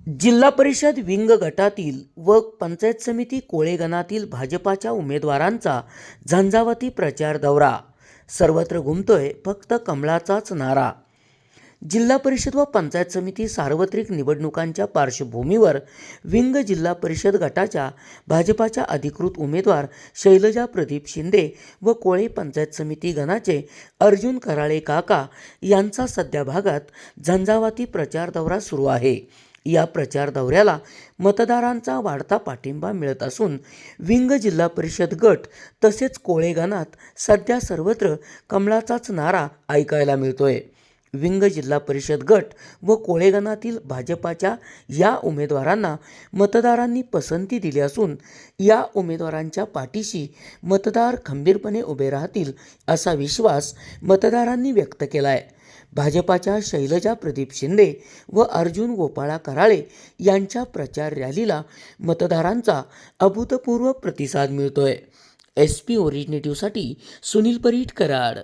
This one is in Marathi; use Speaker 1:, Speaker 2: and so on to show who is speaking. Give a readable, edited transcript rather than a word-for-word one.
Speaker 1: जिल्हा परिषद विंग गटातील व पंचायत समिती कोळेगणातील भाजपाच्या उमेदवारांचा झंझावाती प्रचार दौरा. सर्वत्र घुमतोय फक्त कमळाचाच नारा. जिल्हा परिषद व पंचायत समिती सार्वत्रिक निवडणुकांच्या पार्श्वभूमीवर विंग जिल्हा परिषद गटाच्या भाजपाच्या अधिकृत उमेदवार शैलजा प्रदीप शिंदे व कोळे पंचायत समिती गणाचे अर्जुन कराळे काका यांचा सध्या भागात झंझावाती प्रचार दौरा सुरू आहे. या प्रचार दौऱ्याला मतदारांचा वाढता पाठिंबा मिळत असून विंग जिल्हा परिषद गट तसेच कोळे गणात सध्या सर्वत्र कमळाचाच नारा ऐकायला मिळतोय. विंग जिल्हा परिषद गट व कोळे गणातील भाजपाच्या या उमेदवारांना मतदारांनी पसंती दिली असून या उमेदवारांच्या पाठीशी मतदार खंबीरपणे उभे राहतील असा विश्वास मतदारांनी व्यक्त केला आहे. भाजपाच्या शैलजा प्रदीप शिंदे व अर्जुन गोपाळा कराळे यांच्या प्रचार रॅलीला मतदारांचा अभूतपूर्व प्रतिसाद मिळतोय. SP ओरिजिनेटिव्हसाठी सुनील परीट, कराड.